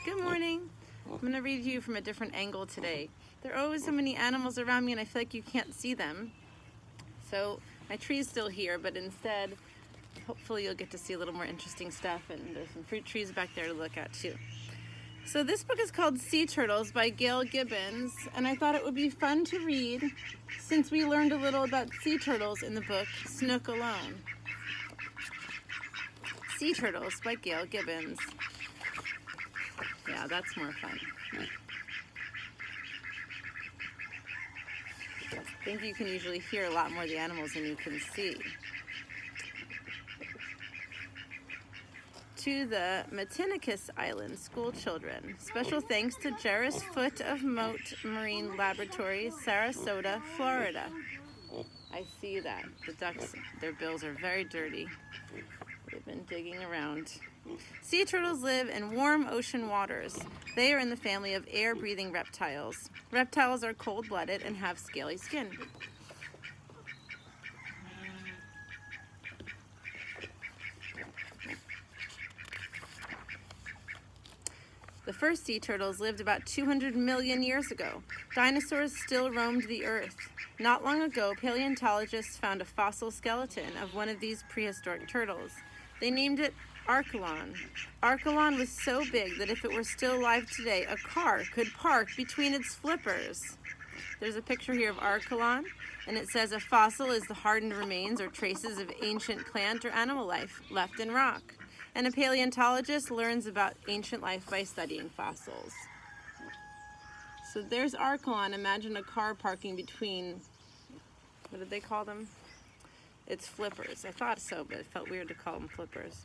Good morning. I'm going to read to you from a different angle today. There are always so many animals around me and I feel like you can't see them. So my tree's still here, but instead, hopefully you'll get to see a little more interesting stuff, and there's some fruit trees back there to look at too. So this book is called Sea Turtles by Gail Gibbons, and I thought it would be fun to read since we learned a little about sea turtles in the book Snook Alone. Sea Turtles by Gail Gibbons. Yeah, that's more fun. I think you can usually hear a lot more of the animals than you can see. To the Matinicus Island school children. Special thanks to Jerris Foote of Mote Marine Laboratory, Sarasota, Florida. I see that. The ducks, their bills are very dirty. They've been digging around. Sea turtles live in warm ocean waters. They are in the family of air-breathing reptiles. Reptiles are cold-blooded and have scaly skin. The first sea turtles lived about 200 million years ago. Dinosaurs still roamed the earth. Not long ago, paleontologists found a fossil skeleton of one of these prehistoric turtles. They named it Archelon. Archelon was so big that if it were still alive today, a car could park between its flippers. There's a picture here of Archelon, and it says a fossil is the hardened remains or traces of ancient plant or animal life left in rock. And a paleontologist learns about ancient life by studying fossils. So there's Archelon. Imagine a car parking between, what did they call them? It's flippers. I thought so, but it felt weird to call them flippers.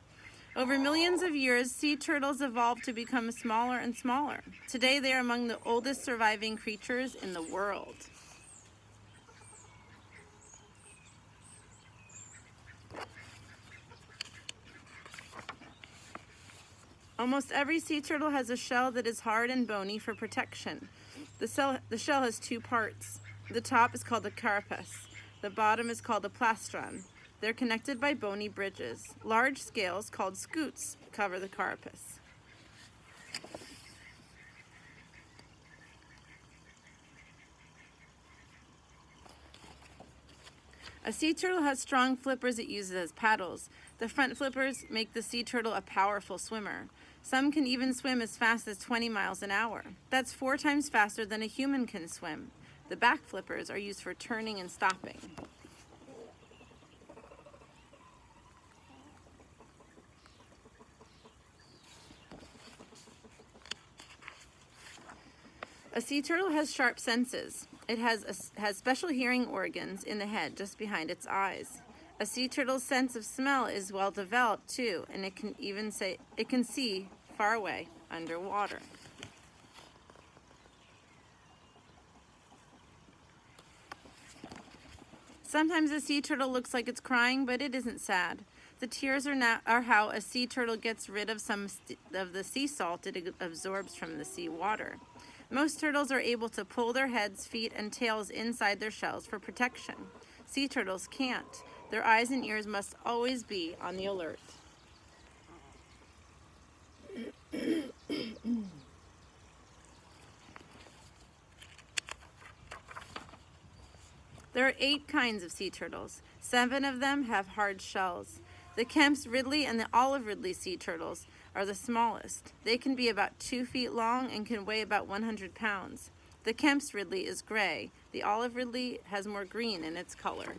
Over millions of years, sea turtles evolved to become smaller and smaller. Today, they are among the oldest surviving creatures in the world. Almost every sea turtle has a shell that is hard and bony for protection. The shell has two parts. The top is called the carapace. The bottom is called the plastron. They're connected by bony bridges. Large scales, called scutes, cover the carapace. A sea turtle has strong flippers it uses as paddles. The front flippers make the sea turtle a powerful swimmer. Some can even swim as fast as 20 miles an hour. That's 4 times faster than a human can swim. The back flippers are used for turning and stopping. A sea turtle has sharp senses. It has special hearing organs in the head just behind its eyes. A sea turtle's sense of smell is well developed too, and it can see far away underwater. Sometimes a sea turtle looks like it's crying, but it isn't sad. The tears are how a sea turtle gets rid of some of the sea salt it absorbs from the sea water. Most turtles are able to pull their heads, feet, and tails inside their shells for protection. Sea turtles can't. Their eyes and ears must always be on the alert. There are 8 kinds of sea turtles. 7 of them have hard shells. The Kemp's Ridley and the Olive Ridley sea turtles are the smallest. They can be about 2 feet long and can weigh about 100 pounds. The Kemp's Ridley is gray. The Olive Ridley has more green in its color.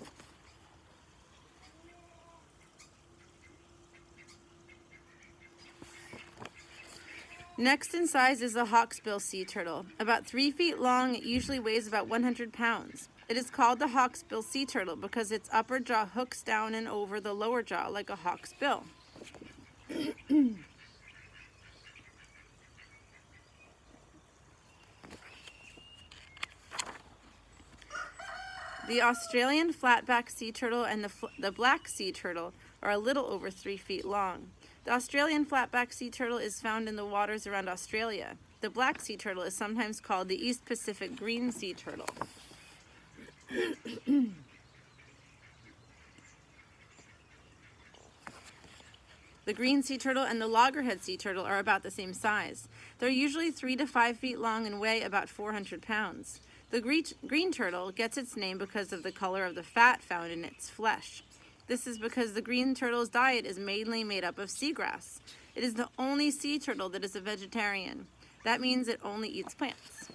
Next in size is the Hawksbill Sea Turtle. About 3 feet long, it usually weighs about 100 pounds. It is called the Hawksbill Sea Turtle because its upper jaw hooks down and over the lower jaw like a hawk's bill. The Australian flatback sea turtle and the black sea turtle are a little over 3 feet long. The Australian flatback sea turtle is found in the waters around Australia. The black sea turtle is sometimes called the East Pacific green sea turtle. The green sea turtle and the loggerhead sea turtle are about the same size. They're usually 3 to 5 feet long and weigh about 400 pounds. The green turtle gets its name because of the color of the fat found in its flesh. This is because the green turtle's diet is mainly made up of seagrass. It is the only sea turtle that is a vegetarian. That means it only eats plants.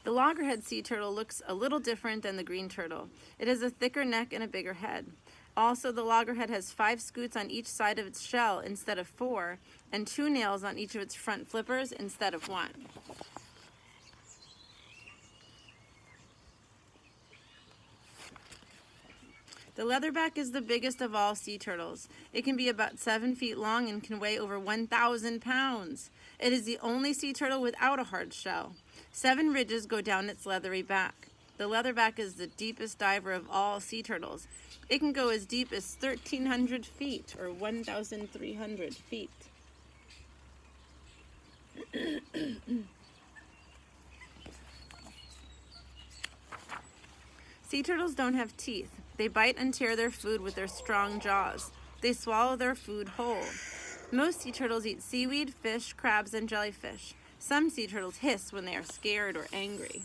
The loggerhead sea turtle looks a little different than the green turtle. It has a thicker neck and a bigger head. Also, the loggerhead has 5 scutes on each side of its shell instead of 4, and 2 nails on each of its front flippers instead of 1. The leatherback is the biggest of all sea turtles. It can be about 7 feet long and can weigh over 1,000 pounds. It is the only sea turtle without a hard shell. 7 ridges go down its leathery back. The leatherback is the deepest diver of all sea turtles. It can go as deep as 1,300 feet, or 1,300 feet. Sea turtles don't have teeth. They bite and tear their food with their strong jaws. They swallow their food whole. Most sea turtles eat seaweed, fish, crabs, and jellyfish. Some sea turtles hiss when they are scared or angry.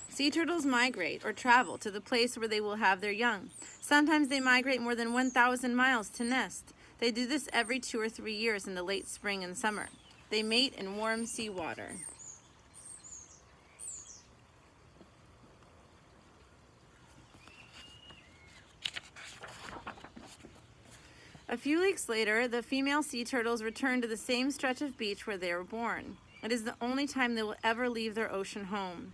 Sea turtles migrate or travel to the place where they will have their young. Sometimes they migrate more than 1,000 miles to nest. They do this every 2 or 3 years in the late spring and summer. They mate in warm seawater. A few weeks later, the female sea turtles return to the same stretch of beach where they were born. It is the only time they will ever leave their ocean home.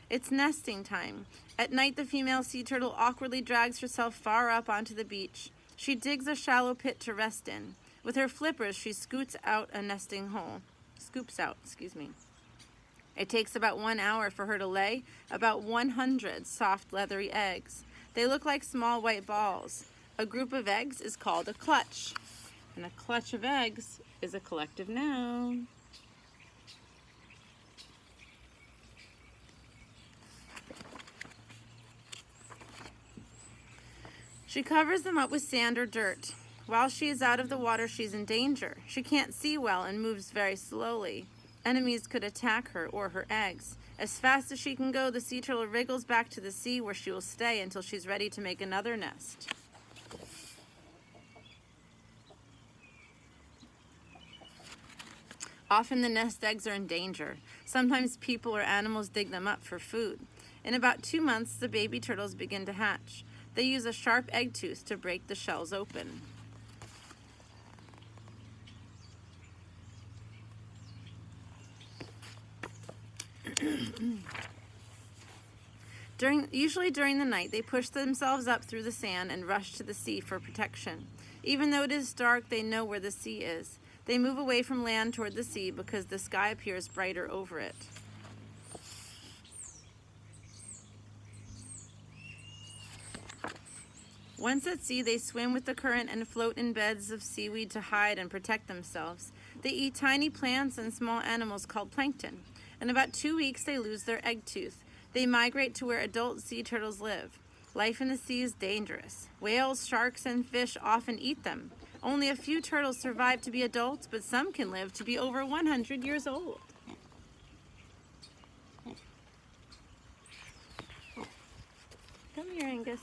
It's nesting time. At night, the female sea turtle awkwardly drags herself far up onto the beach. She digs a shallow pit to rest in. With her flippers, she scoops out a nesting hole. It takes about 1 hour for her to lay about 100 soft, leathery eggs. They look like small white balls. A group of eggs is called a clutch, and a clutch of eggs is a collective noun. She covers them up with sand or dirt. While she is out of the water, she's in danger. She can't see well and moves very slowly. Enemies could attack her or her eggs. As fast as she can go, the sea turtle wriggles back to the sea where she will stay until she's ready to make another nest. Often the nest eggs are in danger. Sometimes people or animals dig them up for food. In about 2 months, the baby turtles begin to hatch. They use a sharp egg tooth to break the shells open. Usually during the night, they push themselves up through the sand and rush to the sea for protection. Even though it is dark, they know where the sea is. They move away from land toward the sea because the sky appears brighter over it. Once at sea, they swim with the current and float in beds of seaweed to hide and protect themselves. They eat tiny plants and small animals called plankton. In about 2 weeks, they lose their egg tooth. They migrate to where adult sea turtles live. Life in the sea is dangerous. Whales, sharks, and fish often eat them. Only a few turtles survive to be adults, but some can live to be over 100 years old. Come here, Angus.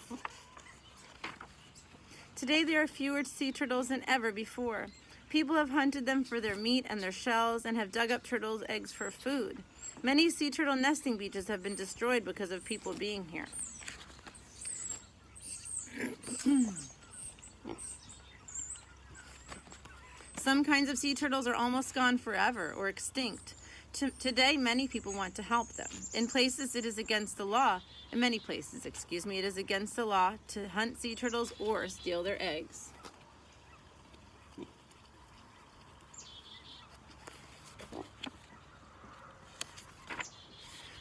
Today there are fewer sea turtles than ever before. People have hunted them for their meat and their shells and have dug up turtles' eggs for food. Many sea turtle nesting beaches have been destroyed because of people being here. Some kinds of sea turtles are almost gone forever or extinct. Today, many people want to help them. In many places, it is against the law to hunt sea turtles or steal their eggs.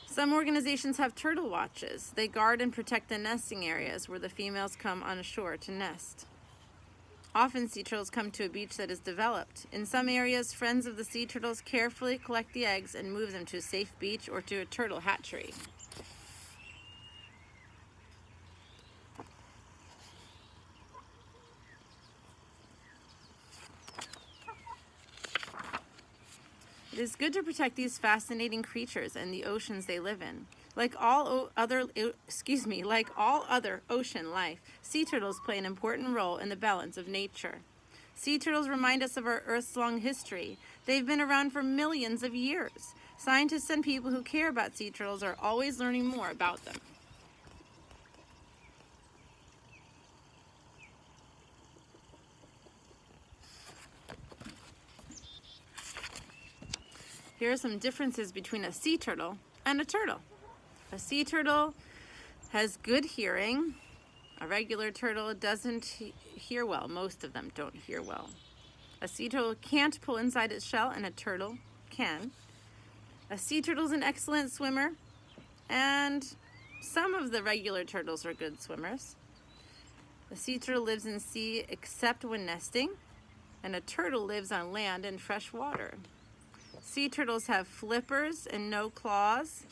Some organizations have turtle watches. They guard and protect the nesting areas where the females come on shore to nest. Often sea turtles come to a beach that is developed. In some areas, friends of the sea turtles carefully collect the eggs and move them to a safe beach or to a turtle hatchery. It is good to protect these fascinating creatures and the oceans they live in. Like all other ocean life, sea turtles play an important role in the balance of nature. Sea turtles remind us of our Earth's long history. They've been around for millions of years. Scientists and people who care about sea turtles are always learning more about them. Here are some differences between a sea turtle and a turtle. A sea turtle has good hearing. A regular turtle doesn't hear well. Most of them don't hear well. A sea turtle can't pull inside its shell, and a turtle can. A sea turtle is an excellent swimmer, and some of the regular turtles are good swimmers. A sea turtle lives in sea except when nesting, and a turtle lives on land and fresh water. Sea turtles have flippers and no claws,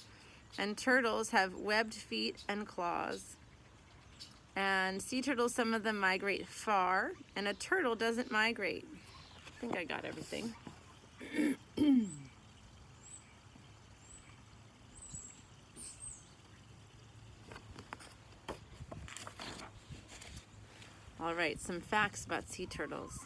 and turtles have webbed feet and claws. And sea turtles, some of them migrate far, and a turtle doesn't migrate. I think I got everything. All right, some facts about sea turtles.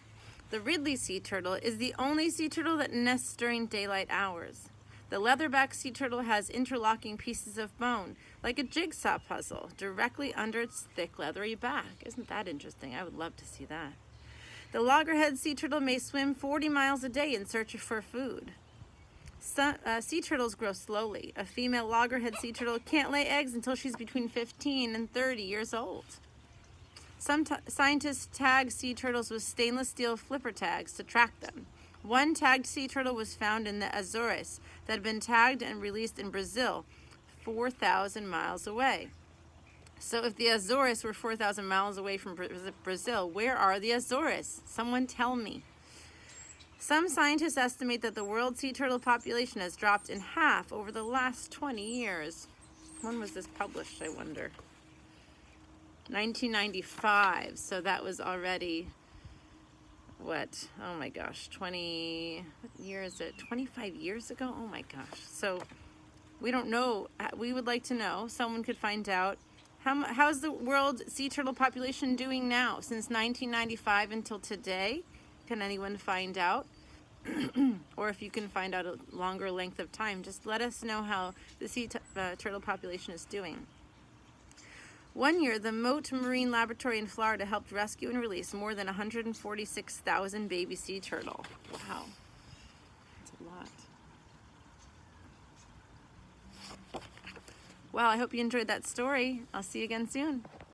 The Ridley sea turtle is the only sea turtle that nests during daylight hours. The leatherback sea turtle has interlocking pieces of bone, like a jigsaw puzzle, directly under its thick, leathery back. Isn't that interesting? I would love to see that. The loggerhead sea turtle may swim 40 miles a day in search for food. Sea turtles grow slowly. A female loggerhead sea turtle can't lay eggs until she's between 15 and 30 years old. Some scientists tag sea turtles with stainless steel flipper tags to track them. One tagged sea turtle was found in the Azores that had been tagged and released in Brazil, 4,000 miles away. So if the Azores were 4,000 miles away from Brazil, where are the Azores? Someone tell me. Some scientists estimate that the world sea turtle population has dropped in half over the last 20 years. When was this published, I wonder? 1995, so that was already, what? Oh my gosh, what year is it? 25 years ago? Oh my gosh. So we don't know. We would like to know. Someone could find out. How's the world sea turtle population doing now since 1995 until today? Can anyone find out? Or if you can find out a longer length of time, just let us know how the sea turtle population is doing. One year, the Mote Marine Laboratory in Florida helped rescue and release more than 146,000 baby sea turtle. Wow, that's a lot. Well, I hope you enjoyed that story. I'll see you again soon.